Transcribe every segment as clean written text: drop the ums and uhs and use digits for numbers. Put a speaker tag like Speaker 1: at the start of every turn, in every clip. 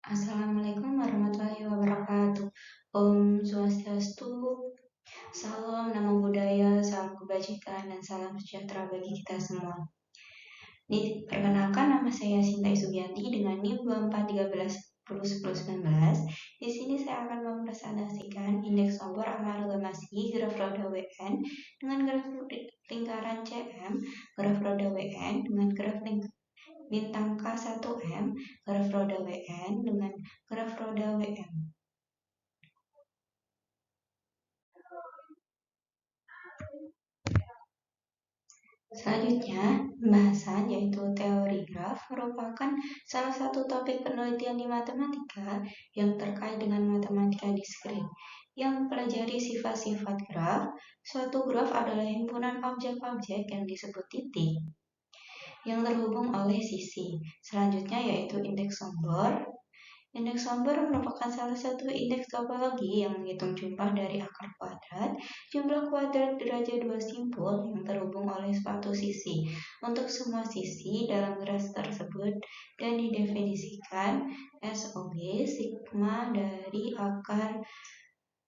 Speaker 1: Assalamualaikum warahmatullahi wabarakatuh. Om Swastiastu, salam, namo buddhaya, salam kebajikan, dan salam sejahtera bagi kita semua. Perkenalkan, nama saya Sintai Sugianti dengan NIM 24131019. Di sini saya akan mempresentasikan indeks nombor amalgamasi graf roda WN dengan graf lingkaran CM, graf roda WN dengan graf bintang K1M, graf roda WN dengan graf roda WM. Selanjutnya, pembahasan yaitu teori graf merupakan salah satu topik penelitian di matematika yang terkait dengan matematika diskrit yang mempelajari sifat-sifat graf. Suatu graf adalah himpunan objek-objek yang disebut titik yang terhubung oleh sisi. Selanjutnya yaitu indeks nombor. Indeks nombor merupakan salah satu indeks topologi yang menghitung jumlah dari akar kuadrat, jumlah kuadrat derajat dua simpul yang terhubung oleh suatu sisi untuk semua sisi dalam graf tersebut dan didefinisikan SOG sigma dari akar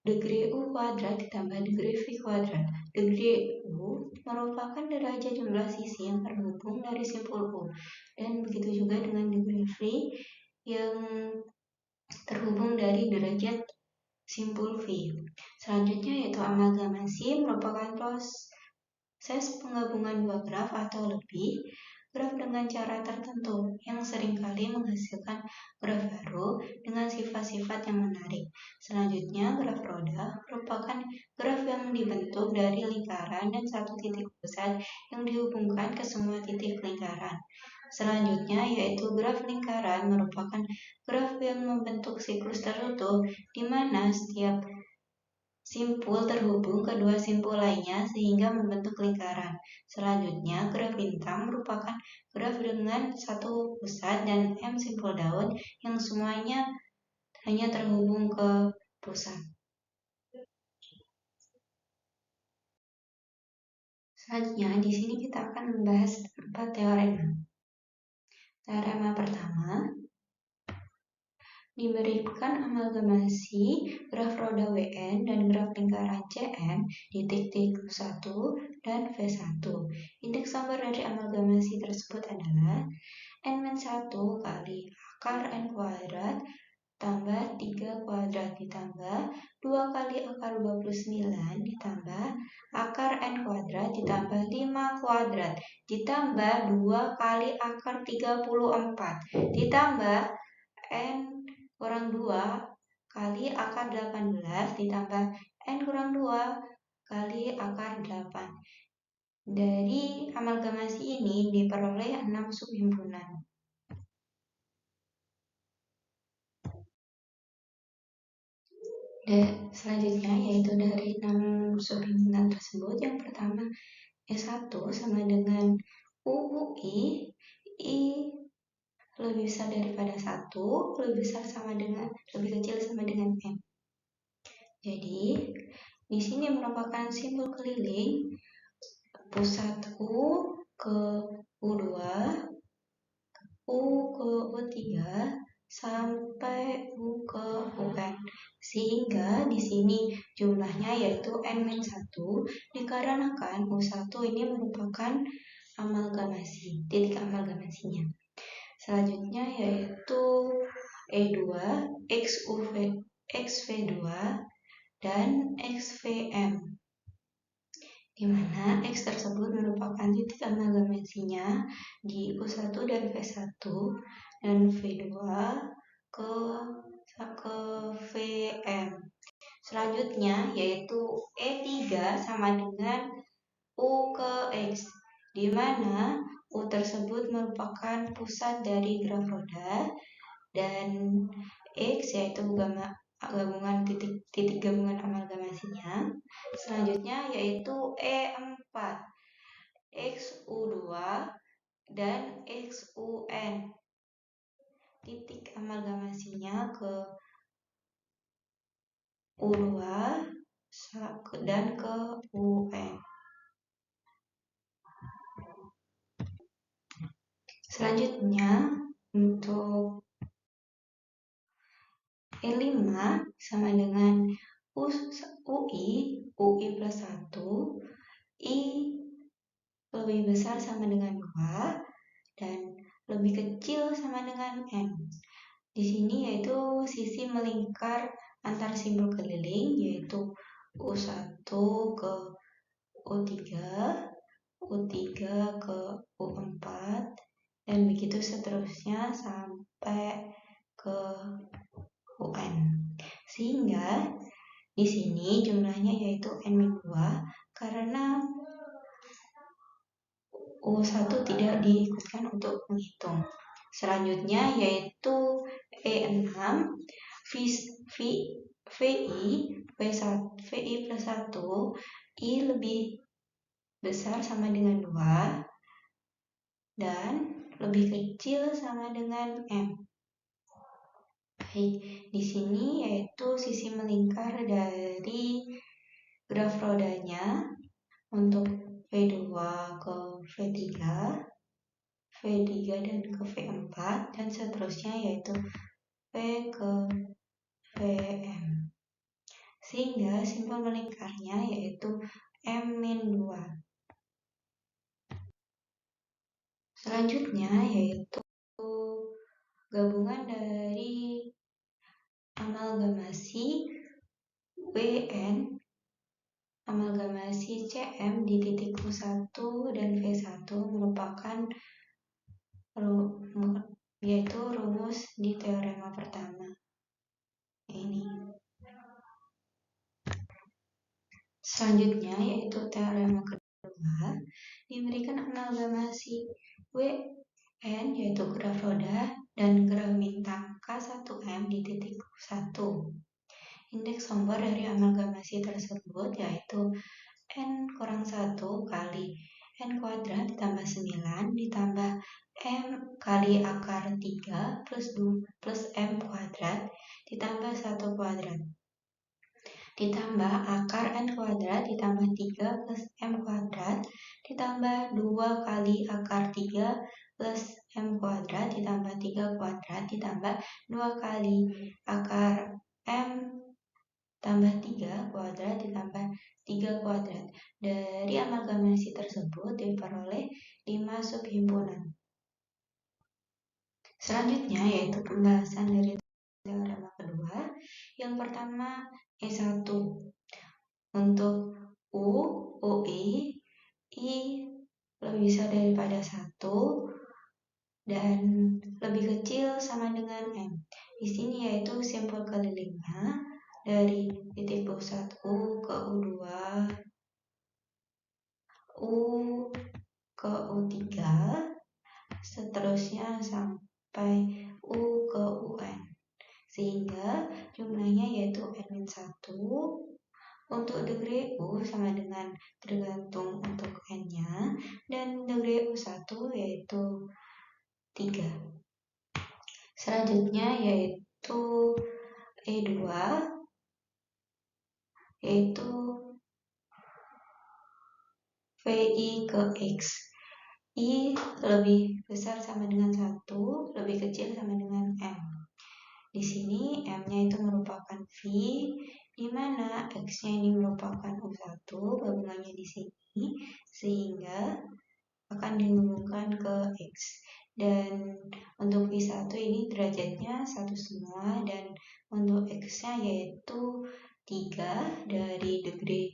Speaker 1: degree U kuadrat ditambah degree V kuadrat. Degree U merupakan derajat jumlah sisi yang terhubung dari simpul U, dan begitu juga dengan degree V yang terhubung dari derajat simpul V. Selanjutnya yaitu amalgamasi merupakan proses penggabungan dua graf atau lebih graf dengan cara tertentu yang seringkali menghasilkan graf baru dengan sifat-sifat yang menarik. Selanjutnya, graf roda merupakan graf yang dibentuk dari lingkaran dan satu titik pusat yang dihubungkan ke semua titik lingkaran. Selanjutnya yaitu graf lingkaran merupakan graf yang membentuk siklus tertutup di mana setiap simpul terhubung ke dua simpul lainnya sehingga membentuk lingkaran. Selanjutnya, graf bintang merupakan graf dengan satu pusat dan M simpul daun yang semuanya hanya terhubung ke pusat. Selanjutnya, di sini kita akan membahas 4 teorema. Teorema pertama, diberikan amalgamasi graf roda WN dan graf lingkaran CM di titik 1 dan V1. Indeks nombor dari amalgamasi tersebut adalah N-1 kali akar N kuadrat tambah 3 kuadrat ditambah 2 kali akar 29 ditambah akar N kuadrat ditambah 5 kuadrat ditambah 2 kali akar 34 ditambah N kurang 2 kali akar 18 ditambah N kurang 2 kali akar 8. Dari amalgamasi ini diperoleh 6 subhimpunan. Selanjutnya yaitu dari 6 subhimpunan tersebut, yang pertama E1 sama dengan UI, I lebih besar daripada 1, lebih kecil sama dengan M. Jadi, di sini merupakan simpul keliling pusat U ke U2, U ke U3, sampai U ke UN. Sehingga di sini jumlahnya yaitu N-1 dikarenakan U1 ini merupakan amalgamasi, titik amalgamasinya. Selanjutnya yaitu E2, XV2, dan XVM, di mana X tersebut merupakan titik amalgamasinya di U1 dan V1 dan V2 ke VM. Selanjutnya yaitu E3 sama dengan U ke X, di mana U tersebut merupakan pusat dari graf roda dan X yaitu gabungan titik gabungan amalgamasinya. Selanjutnya yaitu E4, XU2 dan XUN, titik amalgamasinya ke U2 dan ke UN. Selanjutnya untuk E5 sama dengan UI plus 1, I lebih besar sama dengan 2, dan lebih kecil sama dengan N. Di sini yaitu sisi melingkar antar simbol keliling, yaitu U1 ke U3, U3 ke U4, dan begitu seterusnya sampai ke UN. Sehingga di sini jumlahnya yaitu N-2 karena U1 tidak diikutkan untuk menghitung. Selanjutnya yaitu E6, VI plus 1, I lebih besar sama dengan 2, dan lebih kecil sama dengan M. Baik, di sini yaitu sisi melingkar dari graf rodanya untuk V2 ke V3, V3 dan ke V4, dan seterusnya yaitu V ke VM. Sehingga simbol melingkarnya yaitu M-2. Selanjutnya yaitu gabungan dari amalgamasi WN, amalgamasi CM di titik U1 dan V1 merupakan yaitu rumus di teorema pertama. Ini. Selanjutnya yaitu teorema kedua, diberikan amalgamasi WN yaitu graf roda dan graf bintang K1M di titik 1. Indeks sumber dari amalgamasi tersebut yaitu N kurang 1 kali N kuadrat ditambah 9 ditambah M kali akar 3 plus M kuadrat ditambah 1 kuadrat ditambah akar N kuadrat ditambah 3 plus M kuadrat ditambah 2 kali akar 3 plus M kuadrat ditambah 3 kuadrat ditambah 2 kali akar M tambah 3 kuadrat ditambah 3 kuadrat. Dari amalgamasi tersebut diperoleh 5 subhimpunan. Selanjutnya yaitu pembahasan dari teorema kedua. Yang pertama E1. Untuk U, UI, I lebih besar daripada 1 dan lebih kecil sama dengan M. Di sini yaitu simbol kelilingnya dari titik U1 ke U2, U ke U3, seterusnya sampai U ke UN. Sehingga jumlahnya yaitu N-1. Untuk degree U sama dengan tergantung untuk N-nya, dan degree U1 yaitu 3. Selanjutnya yaitu E2, yaitu VI ke X. I lebih besar sama dengan 1, lebih kecil sama dengan M. Di sini M-nya itu merupakan V, di mana X-nya ini merupakan U1, gabungannya di sini, sehingga akan dihubungkan ke X. Dan untuk V1 ini derajatnya 1 semua, dan untuk X-nya yaitu 3 dari degree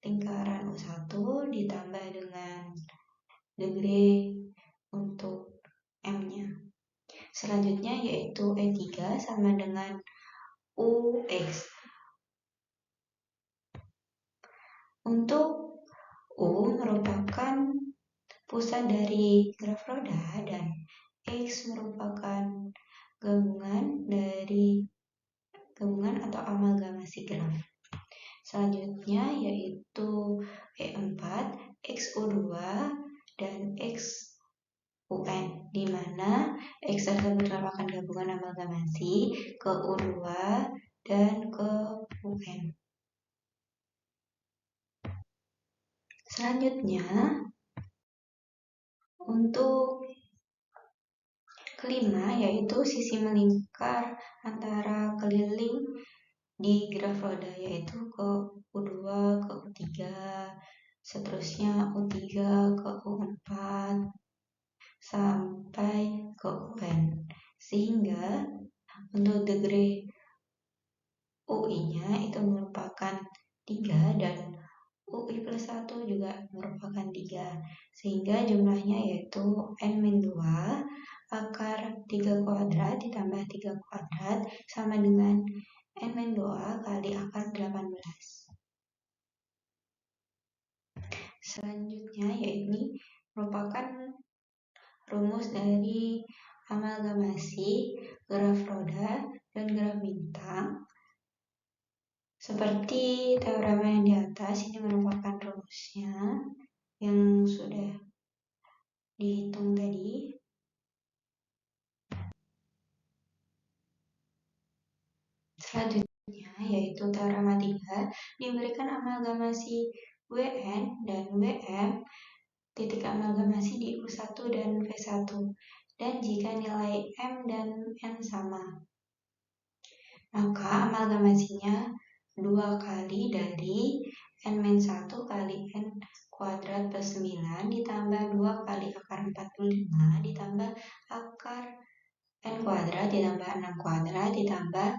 Speaker 1: lingkaran U1 ditambah dengan degree untuk M-nya. Selanjutnya yaitu E3 sama dengan UX. Untuk U merupakan pusat dari graf roda dan X merupakan gabungan atau amalgamasi graf. Selanjutnya yaitu E4, XU2 dan XUN, di mana X tersebut merupakan gabungan amalgamasi ke U2 dan ke UN. Selanjutnya, untuk Kelima yaitu sisi melingkar antara keliling di graf roda, yaitu ke U2 ke U3, seterusnya U3 ke U4 sampai ke UN. Sehingga untuk degree UI-nya itu merupakan 3 dan UI plus 1 juga merupakan 3. Sehingga jumlahnya yaitu N-2 akar 3 kuadrat ditambah 3 kuadrat sama dengan N-2 kali akar 18. Selanjutnya yaitu merupakan rumus dari amalgamasi graf roda dan graf bintang. Seperti teorema yang di atas, ini merupakan rumusnya yang sudah dihitung tadi. Selanjutnya yaitu teorema 3 diberikan amalgamasi Wn dan Wm titik amalgamasi di U1 dan V1 dan jika nilai M dan N sama, maka amalgamasinya 2 kali dari N-1 kali N kuadrat plus 9 ditambah 2 kali akar 45 ditambah akar N kuadrat ditambah 6 kuadrat ditambah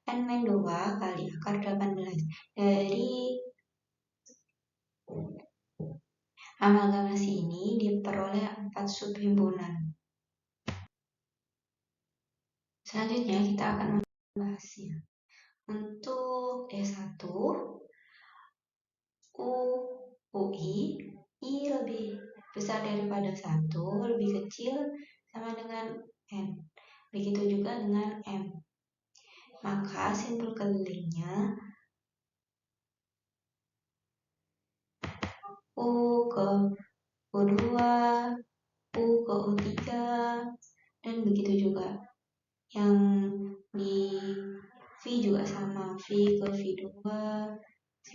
Speaker 1: N-2 kali akar 18. Dari amalgamasi ini diperoleh 4 subhimpunan. Selanjutnya kita akan membahasnya. Untuk D1, UI, I lebih besar daripada 1, lebih kecil sama dengan N. Begitu juga dengan M. Maka simpul kelilingnya U ke U2, U ke U3, dan begitu juga. Yang di V juga sama, V ke V2, V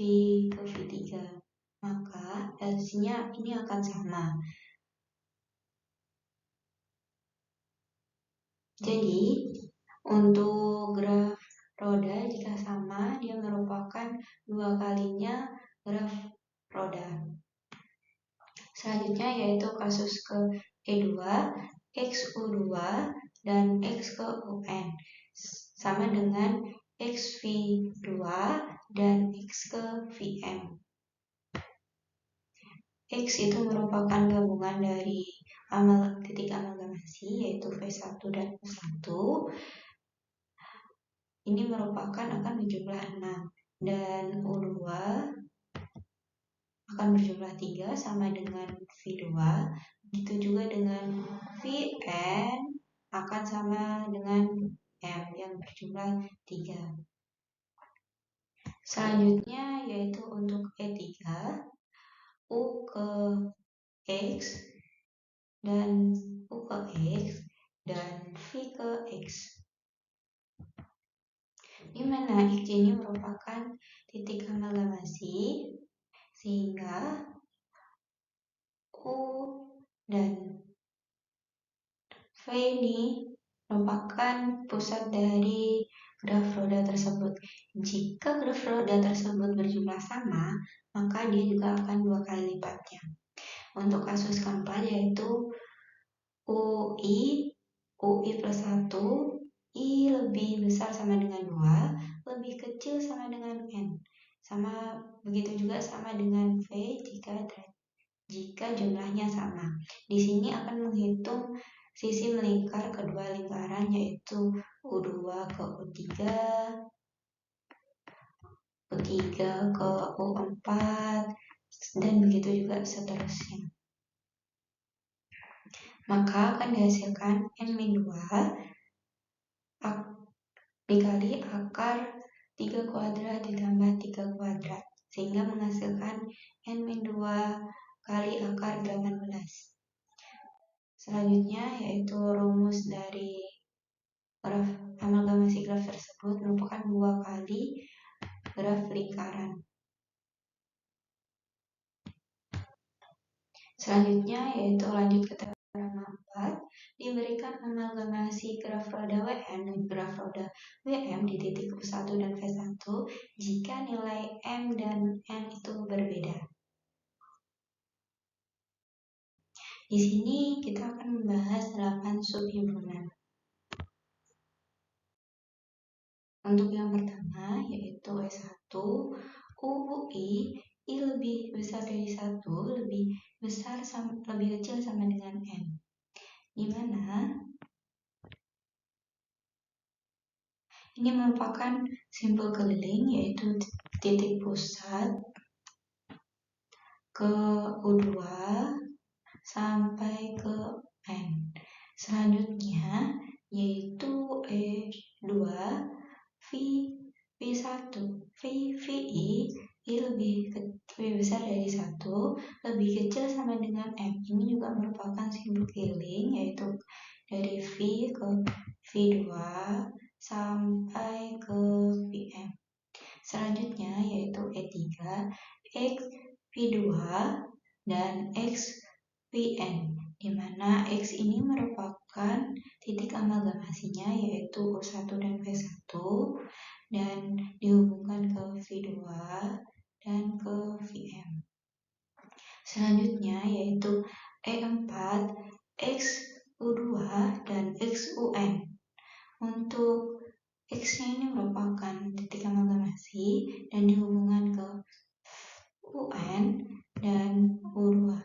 Speaker 1: ke V3. Maka hasilnya ini akan sama. Jadi, untuk graf roda jika sama, dia merupakan 2 kalinya graf roda. Selanjutnya yaitu kasus ke E2, X U2 dan X ke UN sama dengan X V2 dan X ke VM. X itu merupakan gabungan dari titik amalgamasi yaitu V1 dan U1. Ini merupakan akan berjumlah 6 dan U2 akan berjumlah 3 sama dengan V2. Begitu juga dengan Vn akan sama dengan M yang berjumlah 3. Selanjutnya yaitu untuk E3, U ke X dan U ke X dan V ke X. Di mana X ini merupakan titik amalgamasi sehingga U dan V ini merupakan pusat dari graf roda tersebut. Jika graf roda tersebut berjumlah sama, maka dia juga akan 2 kali lipatnya. Untuk kasus keempat yaitu UI plus 1, I lebih besar sama dengan 2, lebih kecil sama dengan N. Sama begitu juga sama dengan V jika jumlahnya sama. Di sini akan menghitung sisi melingkar kedua lingkaran yaitu U2 ke U3, U3 ke U4, dan begitu juga seterusnya. Maka akan dihasilkan N-2 dikali akar 3 kuadrat ditambah 3 kuadrat sehingga menghasilkan N-2 kali akar 18. Selanjutnya yaitu rumus dari graf amalgamasi graf tersebut merupakan 2 kali graf lingkaran. Selanjutnya yaitu lanjut ke teorema 4 diberikan amalgamasi graf roda WN dan graf roda WM di titik U1 dan V1 jika nilai M dan N itu berbeda. Di sini kita akan membahas 8 subhimpunan. Untuk yang pertama yaitu S1, UUI, I lebih besar dari 1, lebih kecil sama dengan N. Di mana ini merupakan simpul keliling yaitu titik pusat ke U2 sampai ke N. Selanjutnya yaitu E2, V1, VI lebih besar dari 1, lebih kecil sama dengan M. Ini juga merupakan simpul keliling yaitu dari V ke V2 sampai ke Vm. Selanjutnya yaitu E3, X V2 dan X Vn, di mana X ini merupakan titik amalgamasinya yaitu U1 dan V1 dan dihubungkan ke V2 dan ke Vm. Selanjutnya yaitu E4, X U2 dan X UN. Untuk X-nya ini merupakan titik amalgamasi dan dihubungkan ke UN dan U2.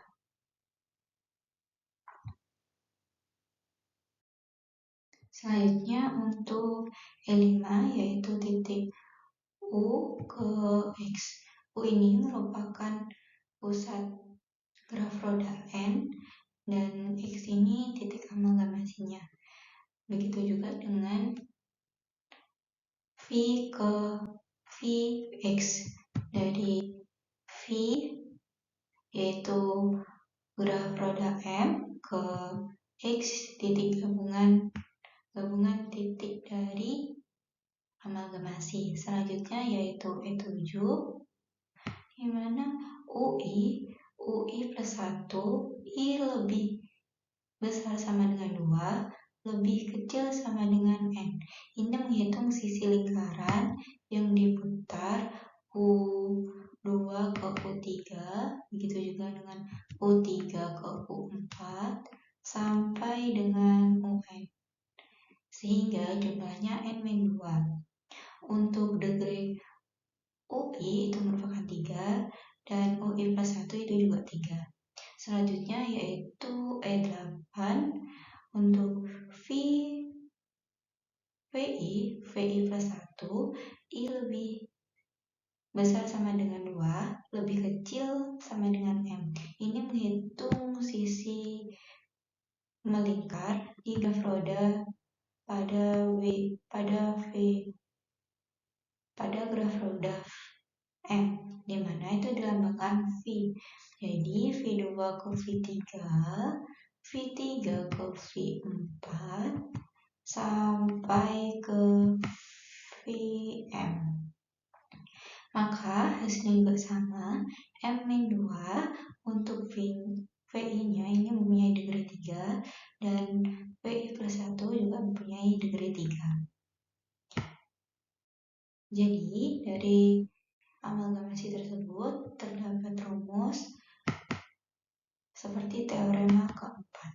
Speaker 1: Selanjutnya untuk E5 yaitu titik U ke X. U ini merupakan pusat graf roda N dan X ini titik amalgamasinya. Begitu juga dengan V ke Vx, dari V yaitu graf roda M ke X titik gabungan titik dari amalgamasi. Selanjutnya yaitu E7, di mana UI plus 1, I lebih besar sama dengan 2, lebih kecil sama dengan N. Ini menghitung sisi lingkaran yang diputar U2 ke U3, begitu juga dengan U3 ke U4, sampai dengan UN. Sehingga jumlahnya N-2. Untuk degree UI itu merupakan 3, dan UI plus 1 itu juga 3. Selanjutnya yaitu E8, untuk VI plus 1, I lebih besar sama dengan 2, lebih kecil sama dengan M. Ini menghitung sisi melingkar di graf roda pada graf roda M, di mana itu dilambangkan V. Jadi V2 ke V3, V3 ke V4, sampai ke Vm. Maka hasilnya juga sama, M-2 untuk VI-nya ini mempunyai degree 3 dan VI plus 1 juga mempunyai degree 3. Jadi dari amalgamasi tersebut terdapat rumus seperti teorema keempat.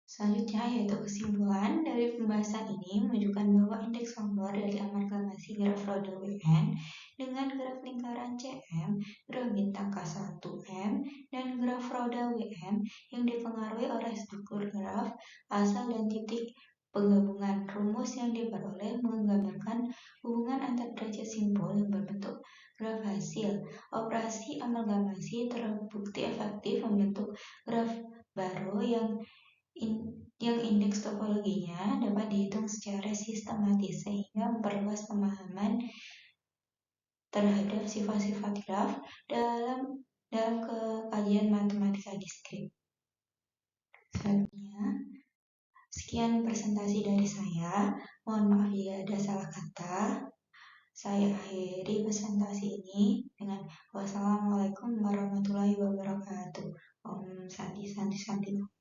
Speaker 1: Selanjutnya yaitu kesimpulan dari pembahasan ini menunjukkan bahwa indeks faktor dari amalgamasi graf roda WN dengan graf lingkaran CM, graf bintang K1M, dan graf roda WM yang dipengaruhi oleh struktur graf, asal dan titik penggabungan. Rumus yang diperoleh menggambarkan hubungan antar derajat simpul yang berbentuk graf hasil. Operasi amalgamasi terbukti efektif membentuk graf baru yang indeks topologinya dapat dihitung secara sistematis sehingga memperluas pemahaman terhadap sifat-sifat graf dalam kajian matematika diskrit. Selanjutnya, sekian presentasi dari saya. Mohon maaf jika ada salah kata. Saya akhiri presentasi ini dengan wassalamualaikum warahmatullahi wabarakatuh. Om Santi Santi Santi.